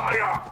Fire!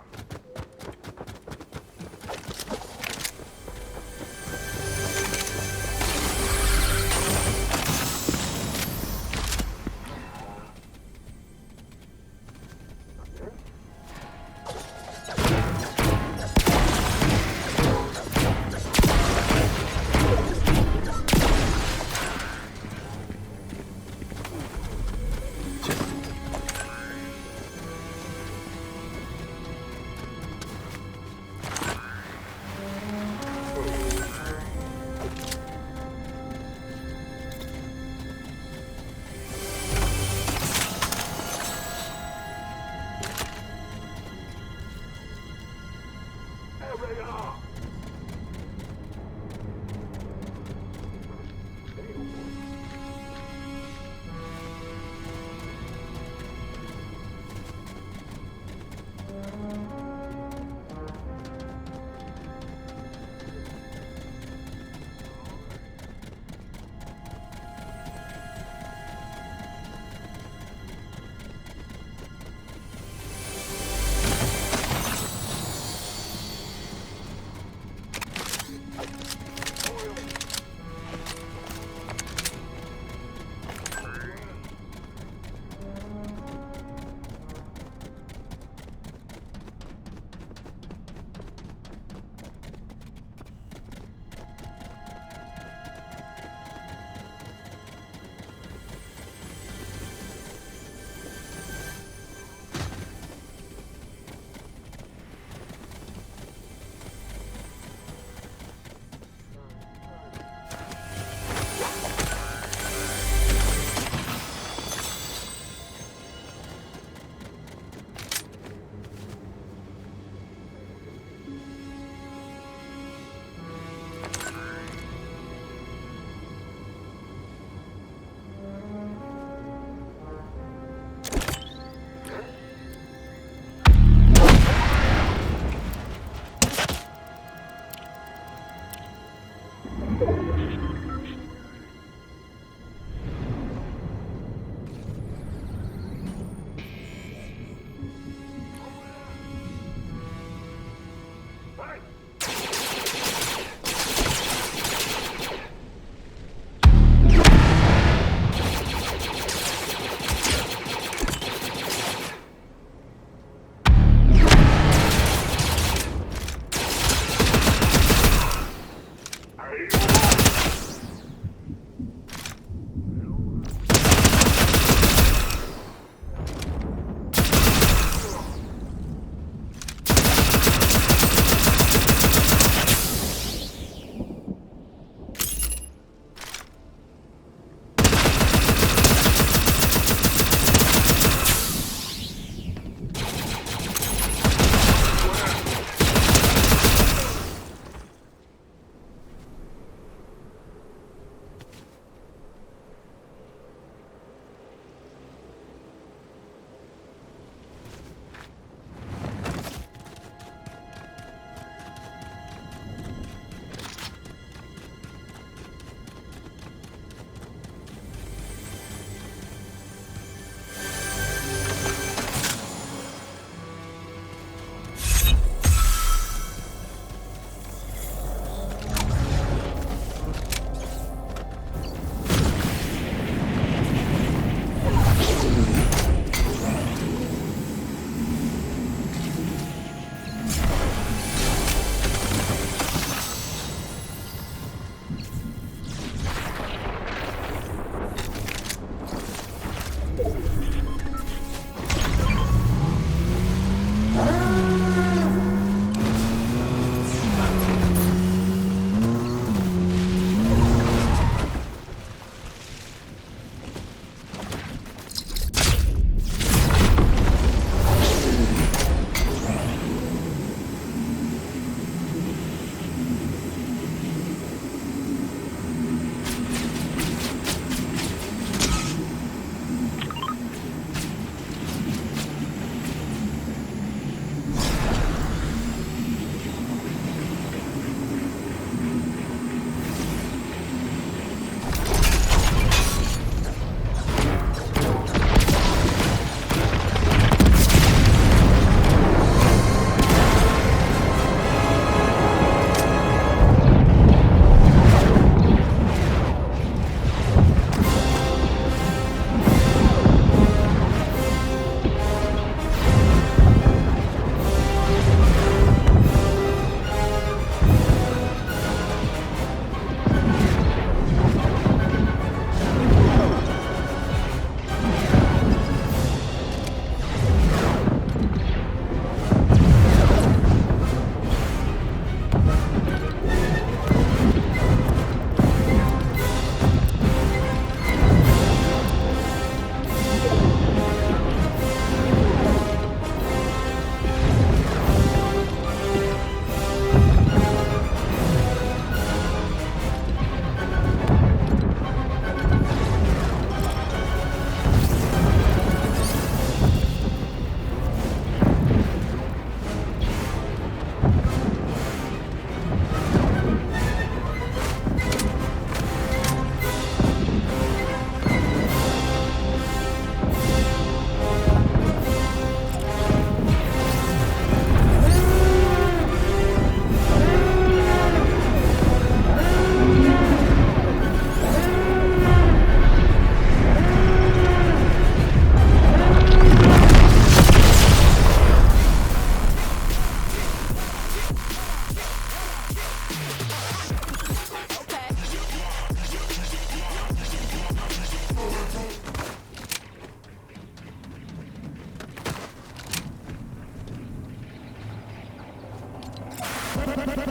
Damn.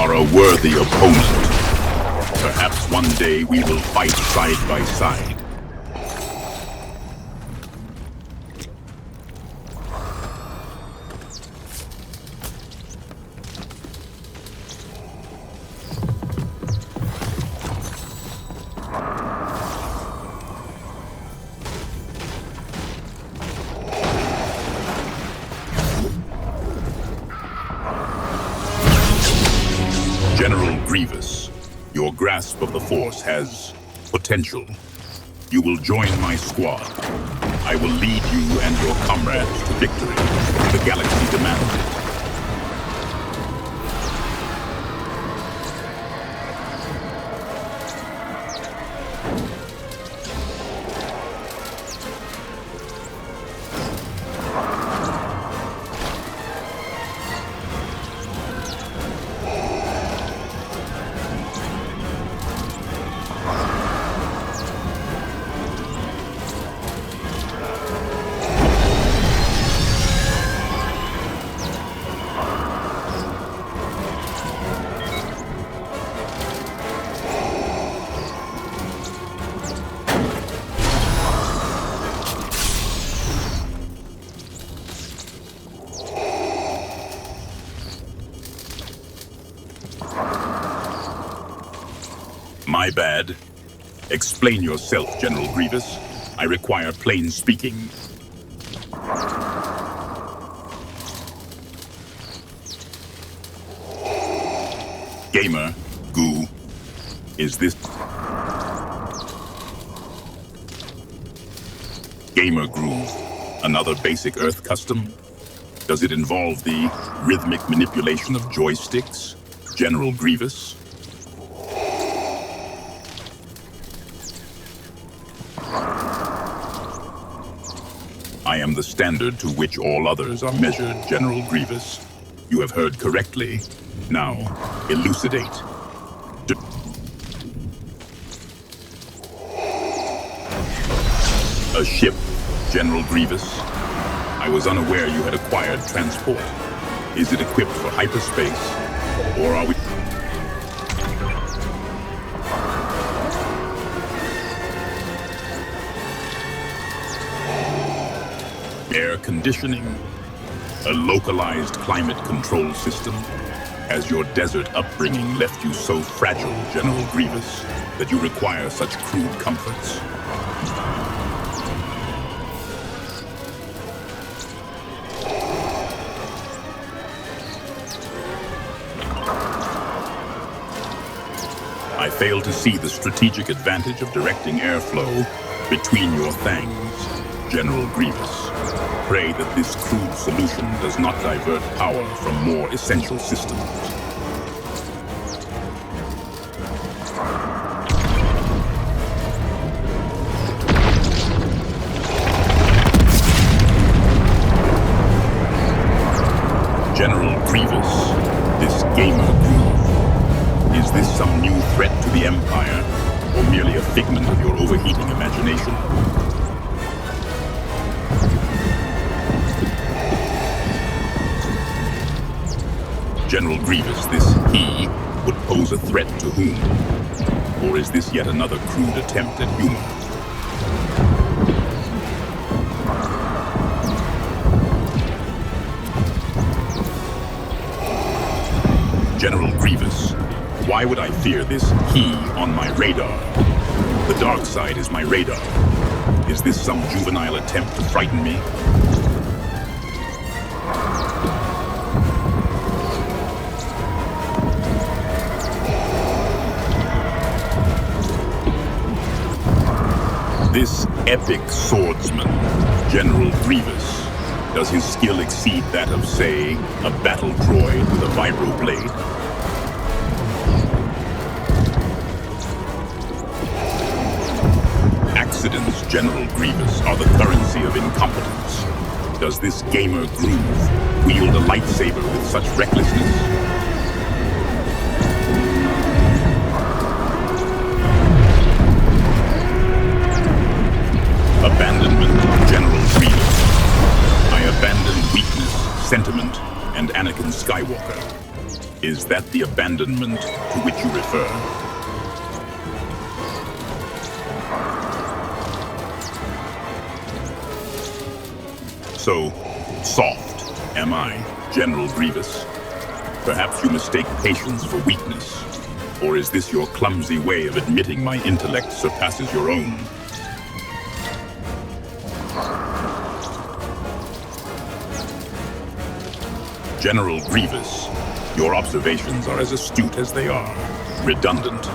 are a worthy opponent. Perhaps one day we will fight side by side. General Grievous, your grasp of the Force has potential. You will join my squad. I will lead you and your comrades to victory. The galaxy demands it. My bad. Explain yourself, General Grievous. I require plain speaking. Gamer, Goo, is this... Gamer Groove, another basic Earth custom? Does it involve the rhythmic manipulation of joysticks, General Grievous? I am the standard to which all others are measured, General Grievous. You have heard correctly. Now, elucidate. A ship, General Grievous. I was unaware you had acquired transport. Is it equipped for hyperspace, or are we... Air conditioning, a localized climate control system. Has your desert upbringing left you so fragile, General Grievous, that you require such crude comforts? I fail to see the strategic advantage of directing airflow between your fangs, General Grievous. Pray that this crude solution does not divert power from more essential systems. General Grievous, this gamer groove. Is this some new threat to the Empire, or merely a figment of your overheating imagination? General Grievous, this he would pose a threat to whom? Or is this yet another crude attempt at humor? General Grievous, why would I fear this he on my radar? The dark side is my radar. Is this some juvenile attempt to frighten me? This epic swordsman, General Grievous, does his skill exceed that of, say, a battle droid with a vibroblade? Accidents, General Grievous, are the currency of incompetence. Does this gamer groove wield a lightsaber with such recklessness? Abandonment, General Grievous. I abandon weakness, sentiment, and Anakin Skywalker. Is that the abandonment to which you refer? So, soft, am I, General Grievous? Perhaps you mistake patience for weakness. Or is this your clumsy way of admitting my intellect surpasses your own? General Grievous, your observations are as astute as they are redundant.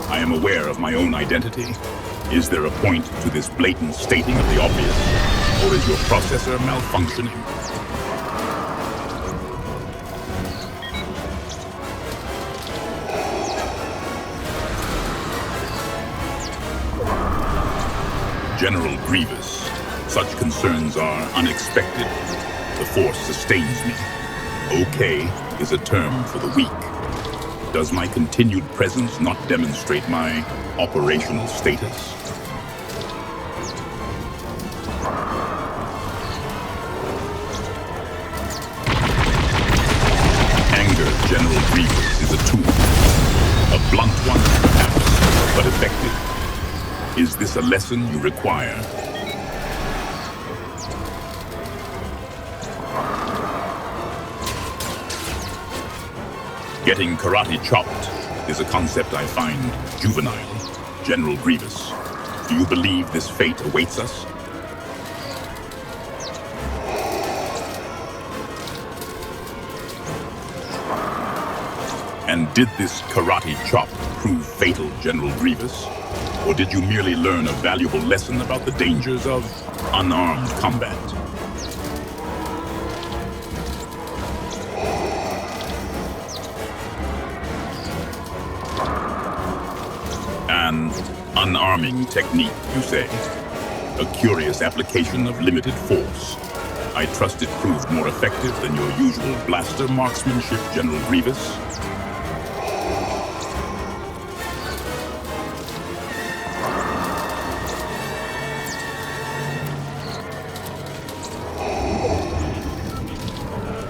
I am aware of my own identity. Is there a point to this blatant stating of the obvious, or is your processor malfunctioning? General Grievous, such concerns are unexpected. The Force sustains me. Okay is a term for the weak. Does my continued presence not demonstrate my operational status? Anger, General Grievous, is a tool. A blunt one, perhaps, but effective. Is this a lesson you require? Getting karate chopped is a concept I find juvenile. General Grievous, do you believe this fate awaits us? And did this karate chop prove fatal, General Grievous? Or did you merely learn a valuable lesson about the dangers of unarmed combat? An unarming technique, you say? A curious application of limited force. I trust it proved more effective than your usual blaster marksmanship, General Grievous.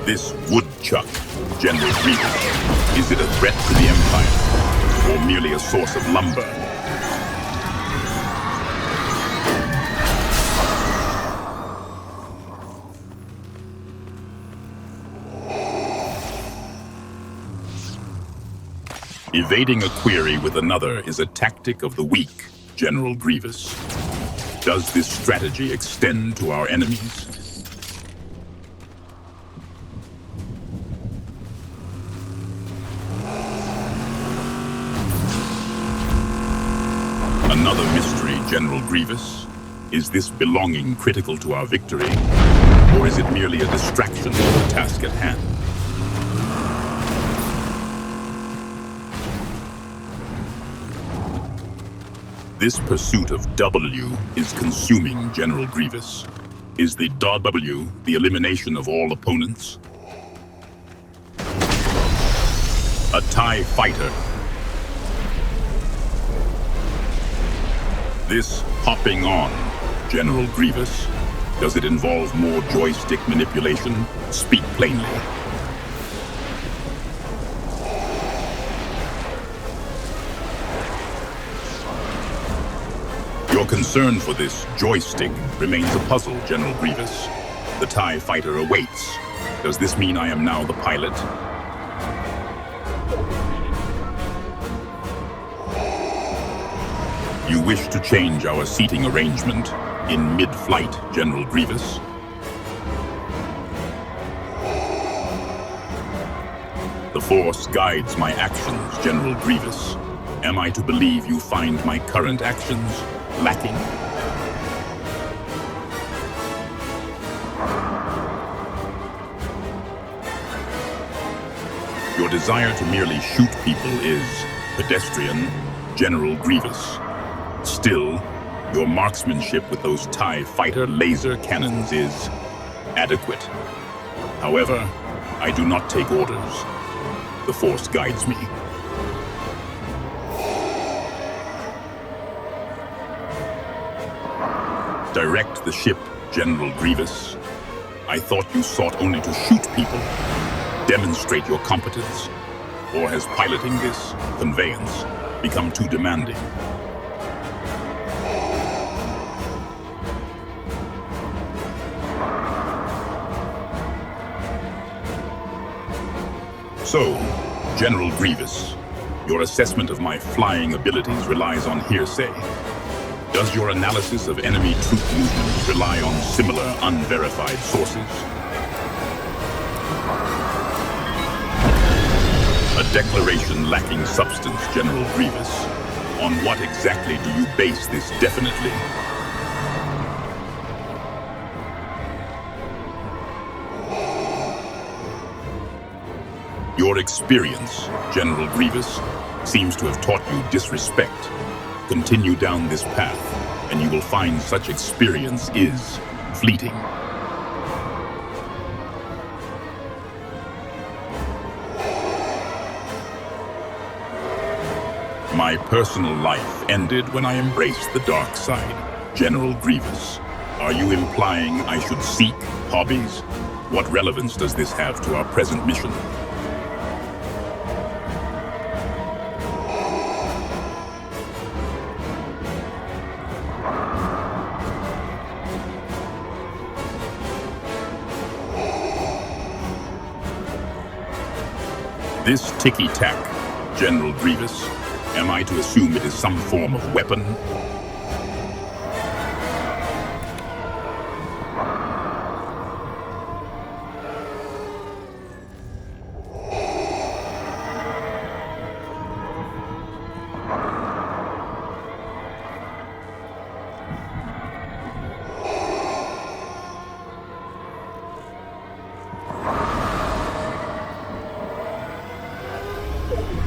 This woodchuck, General Grievous, is it a threat to the Empire, or merely a source of lumber? Evading a query with another is a tactic of the weak, General Grievous. Does this strategy extend to our enemies? Another mystery, General Grievous. Is this belonging critical to our victory, or is it merely a distraction from the task at hand? This pursuit of W is consuming, General Grievous. Is the W the elimination of all opponents? A TIE fighter. This hopping on, General Grievous, does it involve more joystick manipulation? Speak plainly. Your concern for this joystick remains a puzzle, General Grievous. The TIE fighter awaits. Does this mean I am now the pilot? You wish to change our seating arrangement in mid-flight, General Grievous? The Force guides my actions, General Grievous. Am I to believe you find my current actions lacking? Your desire to merely shoot people is pedestrian, General Grievous. Still, your marksmanship with those TIE fighter laser cannons is adequate. However, I do not take orders. The Force guides me. Direct the ship, General Grievous. I thought you sought only to shoot people. Demonstrate your competence. Or has piloting this conveyance become too demanding? So, General Grievous, your assessment of my flying abilities relies on hearsay. Does your analysis of enemy troop movements rely on similar unverified sources? A declaration lacking substance, General Grievous. On what exactly do you base this definitely? Your experience, General Grievous, seems to have taught you disrespect. Continue down this path, and you will find such experience is fleeting. My personal life ended when I embraced the dark side, General Grievous. Are you implying I should seek hobbies? What relevance does this have to our present mission? This ticky-tack, General Grievous, am I to assume it is some form of weapon?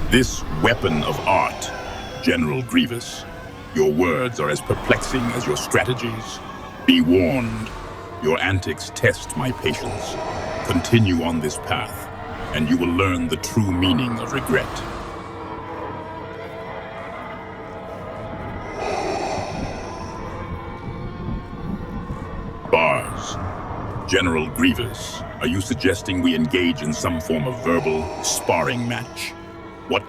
This weapon of art, General Grievous, your words are as perplexing as your strategies. Be warned, your antics test my patience. Continue on this path, and you will learn the true meaning of regret. Bars. General Grievous, are you suggesting we engage in some form of verbal sparring match? What?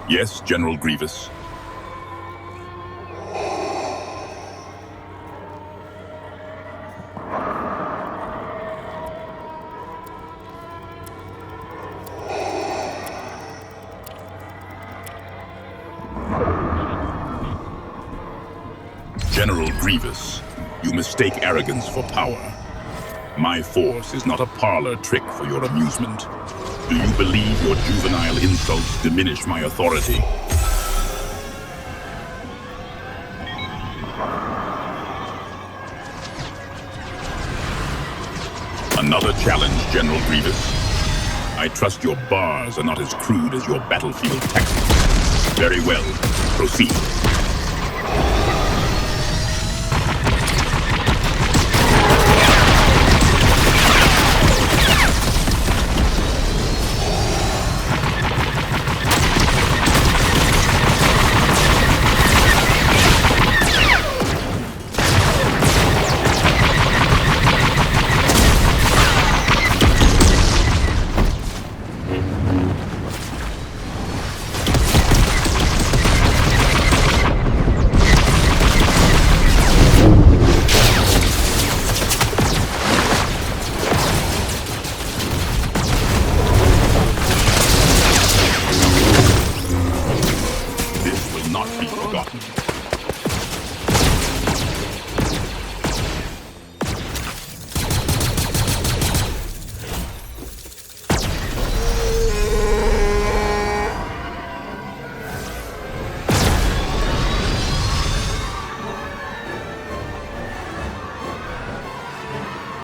Yes, General Grievous. General Grievous, you mistake arrogance for power. My force is not a parlor trick for your amusement. Do you believe your juvenile insults diminish my authority? Another challenge, General Grievous. I trust your bars are not as crude as your battlefield tactics. Very well, proceed.